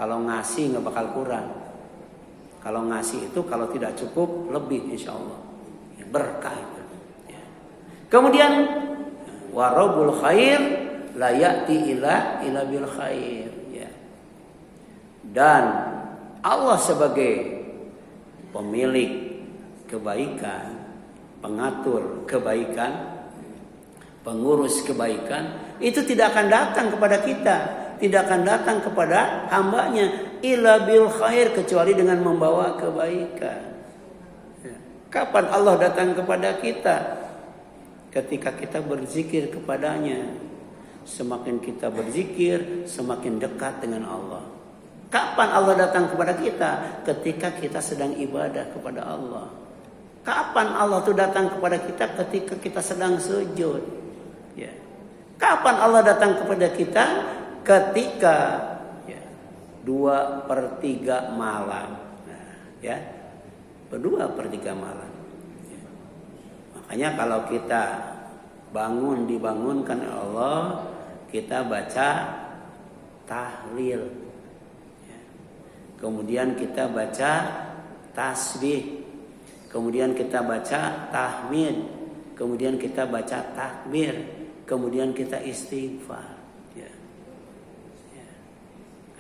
Kalau ngasih nggak bakal kurang. Kalau ngasih itu kalau tidak cukup lebih insya Allah. Ya, berkah itu. Ya. Kemudian warabul khair la ya'ti ila bil khair. Ya. Dan Allah sebagai pemilik kebaikan, pengatur kebaikan, pengurus kebaikan, itu tidak akan datang kepada kita, tidak akan datang kepada hambanya illa bil khair, kecuali dengan membawa kebaikan. Kapan Allah datang kepada kita? Ketika kita berzikir kepadanya. Semakin kita berzikir, semakin dekat dengan Allah. Kapan Allah datang kepada kita? Ketika kita sedang ibadah kepada Allah. Kapan Allah itu datang kepada kita? Ketika kita sedang sujud. Ya. Kapan Allah datang kepada kita? Ketika 2/3 malam. Nah, ya. 2/3 malam. Ya. Makanya kalau kita dibangunkan oleh Allah, kita baca tahlil. Ya. Kemudian kita baca tasbih. Kemudian kita baca tahmid. Kemudian kita baca takbir. Kemudian kita istighfar.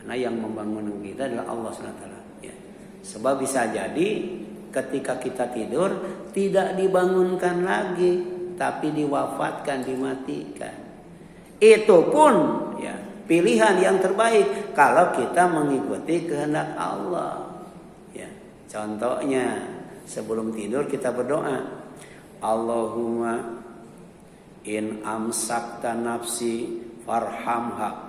Karena yang membangun kita adalah Allah SWT. Ya. Sebab bisa jadi ketika kita tidur tidak dibangunkan lagi, tapi diwafatkan, dimatikan. Itu pun ya pilihan yang terbaik kalau kita mengikuti kehendak Allah. Ya. Contohnya sebelum tidur kita berdoa, Allahumma in amsakta nafsi farhamha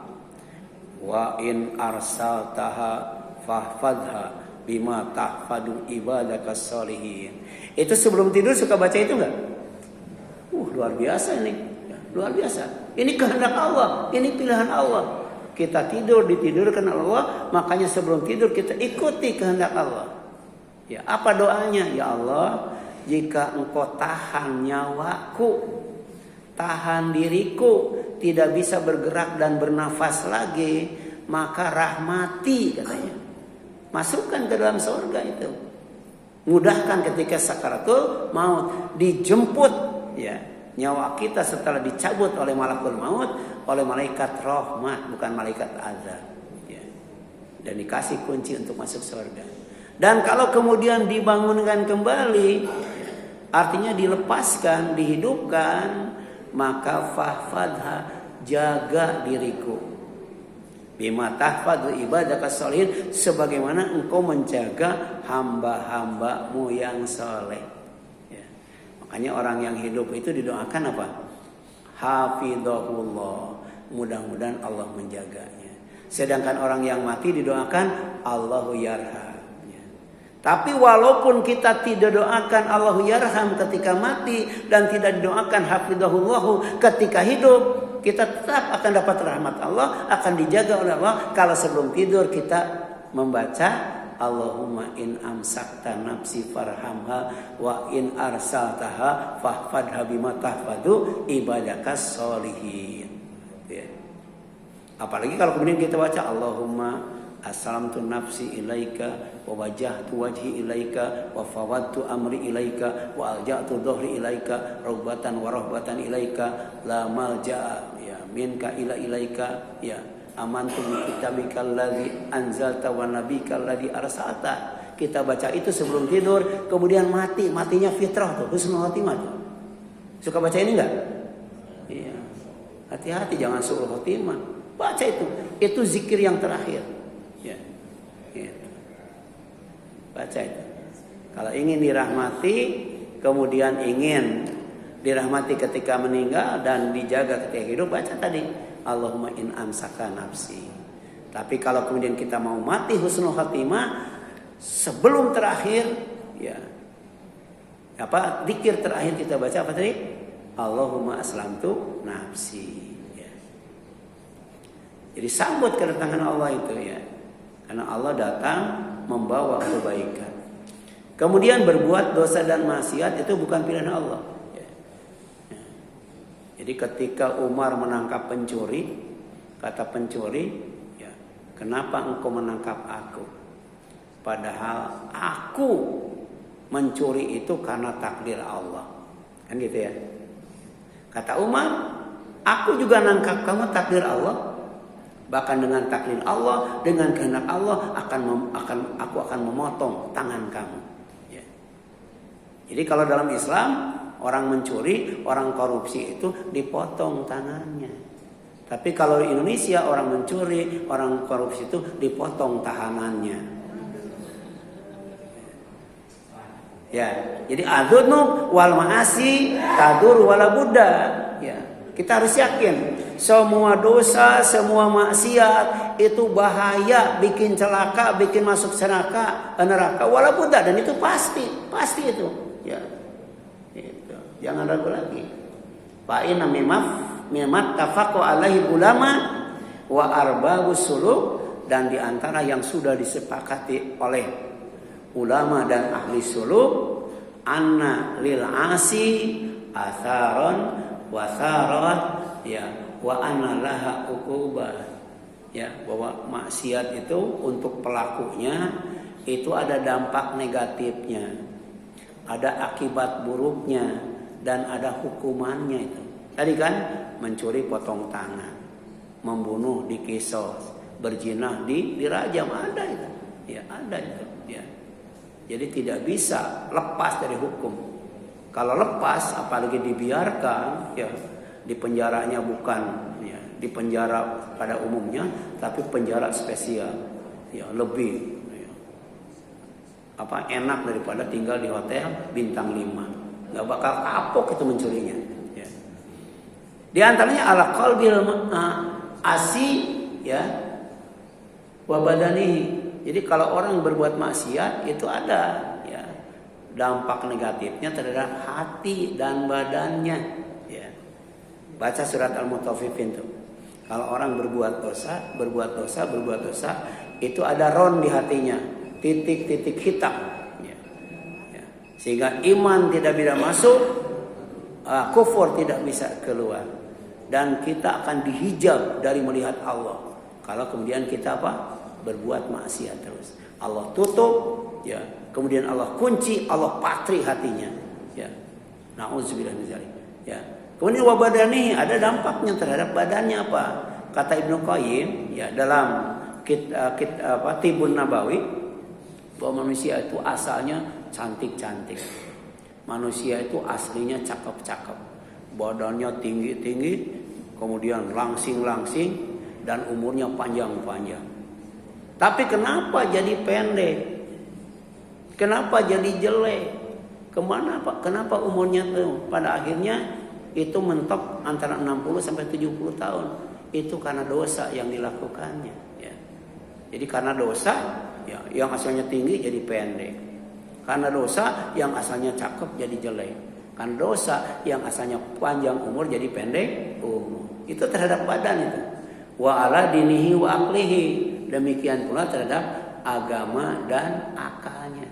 wa in arsaltaha fahfadha bima tahfadu ibadaka sholihin. Itu sebelum tidur suka baca itu enggak? Luar biasa ini. Luar biasa. Ini kehendak Allah, ini pilihan Allah. Kita ditidurkan Allah, makanya sebelum tidur kita ikuti kehendak Allah. Ya, apa doanya? Ya Allah, jika Engkau tahan nyawaku, tahan diriku, tidak bisa bergerak dan bernafas lagi, maka rahmati katanya. Masukkan ke dalam surga itu. Mudahkan ketika sakaratul maut, dijemput ya nyawa kita setelah dicabut oleh malakul maut, oleh malaikat rahmat, bukan malaikat azab. Ya. Dan dikasih kunci untuk masuk surga. Dan kalau kemudian dibangunkan kembali, artinya dilepaskan, dihidupkan, maka fahfadha, jaga diriku. Bima tahfadhu ibadaka sholihin, sebagaimana engkau menjaga hamba-hambamu yang soleh. Ya. Makanya orang yang hidup itu didoakan apa? Hafidhahullah, mudah-mudahan Allah menjaganya. Sedangkan orang yang mati didoakan Allahu yarham. Tapi walaupun kita tidak doakan Allahu yarham ketika mati dan tidak didoakan hafidhahullahu ketika hidup, kita tetap akan dapat rahmat Allah, akan dijaga oleh Allah. Kalau sebelum tidur kita membaca Allahumma in amsakta nafsi farhamha wa in arsaltaha fahfadha bima tahfadu ibadakas sholihin. Ya. Apalagi kalau kemudian kita baca Allahumma aslamtu nafsi ilaika wa wajjahtu wajhi ilaika wa fawadtu amri ilaika wa alja'tu dhuhri ilaika raghbatan wa rahbatan ilaika la malja'a ya minka ila ilaika ya amantu bi kitabikal ladzi anzalta wa nabikal ladzi arsalta. Kita baca itu sebelum tidur, kemudian matinya fitrah tuh, husnul khotimah tuh. Suka baca ini enggak? Iya. Hati-hati jangan suul khotimah. Baca itu. Itu zikir yang terakhir. Ya. Gitu. Baca itu. Kalau ingin dirahmati, kemudian ingin dirahmati ketika meninggal dan dijaga ketika hidup, baca tadi Allahumma in amsaka nafsi. Tapi kalau kemudian kita mau mati husnul khatimah, sebelum terakhir ya zikir terakhir kita baca apa tadi? Allahumma aslamtu nafsi ya. Jadi sambut kedatangan Allah itu ya. Karena Allah datang membawa kebaikan. Kemudian berbuat dosa dan maksiat itu bukan pilihan Allah. Jadi ketika Umar menangkap pencuri, kata pencuri, ya, kenapa engkau menangkap aku? Padahal aku mencuri itu karena takdir Allah. Kan gitu ya. Kata Umar, aku juga nangkap kamu takdir Allah. Bahkan dengan takdir Allah, dengan kehendak Allah aku akan memotong tangan kamu. Ya. Jadi kalau dalam Islam orang mencuri, orang korupsi itu dipotong tangannya. Tapi kalau di Indonesia orang mencuri, orang korupsi itu dipotong tahanannya. Ya, jadi adzunub wal ma'asi tadur wala budda. Ya, kita harus yakin semua dosa, semua maksiat itu bahaya, bikin celaka, bikin masuk neraka wala budda, dan itu pasti itu. Ya. Itu. Jangan ragu lagi. Fa inna mimmat tafaqu alaihi ulama wa arbabus suluk, dan di antara yang sudah disepakati oleh ulama dan ahli suluk, anna lil asi atharon wa tharat, ya, wa anna laha uqubah, ya, bahwa maksiat itu untuk pelakunya itu ada dampak negatifnya, ada akibat buruknya, dan ada hukumannya itu. Tadi kan mencuri potong tangan, membunuh dikisos, berzina dirajam, ada itu. Ya, ada itu, ya. Jadi tidak bisa lepas dari hukum. Kalau lepas, apalagi dibiarkan, ya, di penjaranya bukan, ya, di penjara pada umumnya, tapi penjara spesial, ya, lebih, ya, enak daripada tinggal di hotel bintang 5. Nggak bakal kapok itu mencurinya. Ya. Di antaranya ala qalbil asi, ya, wa badanihi. Jadi kalau orang berbuat maksiat itu ada, ya, dampak negatifnya terhadap hati dan badannya. Ya. Baca surat Al-Mutaffifin tuh. Kalau orang berbuat dosa, itu ada ron di hatinya, titik-titik hitam. Ya. Ya. Sehingga iman tidak bisa masuk, kufur tidak bisa keluar, dan kita akan dihijab dari melihat Allah. Kalau kemudian kita berbuat maksiat terus, Allah tutup, ya, kemudian Allah kunci, Allah patri hatinya, ya. Nauzubillah min dzalik, ya. Kemudian wabadani, ada dampaknya terhadap badannya apa? Kata Ibnu Qayyim, ya, dalam Tibun Nabawi, bahwa manusia itu asalnya cantik-cantik, manusia itu aslinya cakep-cakep, badannya tinggi-tinggi, kemudian langsing-langsing, dan umurnya panjang-panjang. Tapi kenapa jadi pendek? Kenapa jadi jelek? Kenapa umurnya tuh pada akhirnya itu mentok antara 60 sampai 70 tahun? Itu karena dosa yang dilakukannya, ya. Jadi karena dosa, ya, yang asalnya tinggi jadi pendek. Karena dosa yang asalnya cakep jadi jelek. Karena dosa yang asalnya panjang umur jadi pendek umur. Itu terhadap badan itu. Wa ala dinihi wa aqlihi. Demikian pula terhadap agama dan akalnya.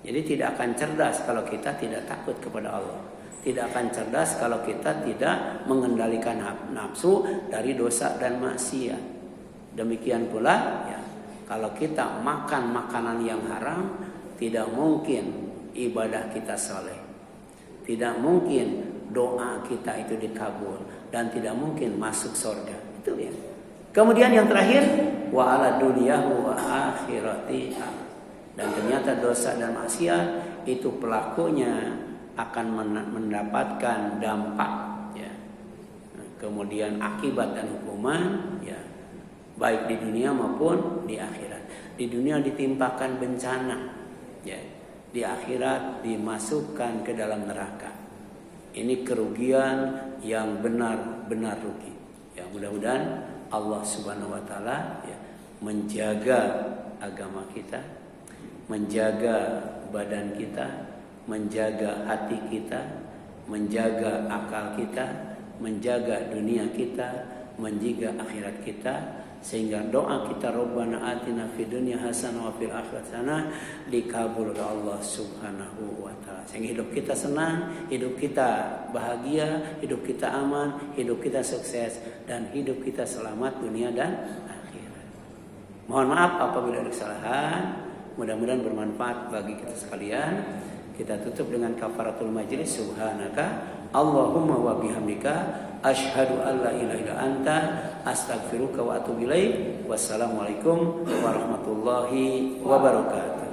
Jadi tidak akan cerdas kalau kita tidak takut kepada Allah. Tidak akan cerdas kalau kita tidak mengendalikan nafsu dari dosa dan maksiat. Demikian pula, ya, kalau kita makan makanan yang haram, tidak mungkin ibadah kita saleh. Tidak mungkin doa kita itu dikabul, dan tidak mungkin masuk surga. Itu ya. Kemudian yang terakhir, wa ala dunyahu wa akhirati, dan ternyata dosa dan maksiat itu pelakunya akan mendapatkan dampak, ya. Kemudian akibat dan hukuman, ya, baik di dunia maupun di akhirat. Di dunia ditimpakan bencana, ya. Di akhirat dimasukkan ke dalam neraka. Ini kerugian yang benar-benar rugi. Ya, mudah-mudahan Allah Subhanahu wa taala, ya, menjaga agama kita, menjaga badan kita, menjaga hati kita, menjaga akal kita, menjaga dunia kita, menjaga akhirat kita, sehingga doa kita Rabbana atina fid dunya hasanah wa fil akhirati hasanah dikabul oleh Allah Subhanahu wa taala. Sehingga hidup kita senang, hidup kita bahagia, hidup kita aman, hidup kita sukses, dan hidup kita selamat dunia dan akhirat. Mohon maaf apabila ada kesalahan. Mudah-mudahan bermanfaat bagi kita sekalian. Kita tutup dengan kafaratul majlis. Subhanaka Allahumma wa bihamdika asyhadu an la ilaha illa anta astaghfiruka wa atubu ilaik. Wassalamualaikum warahmatullahi wabarakatuh.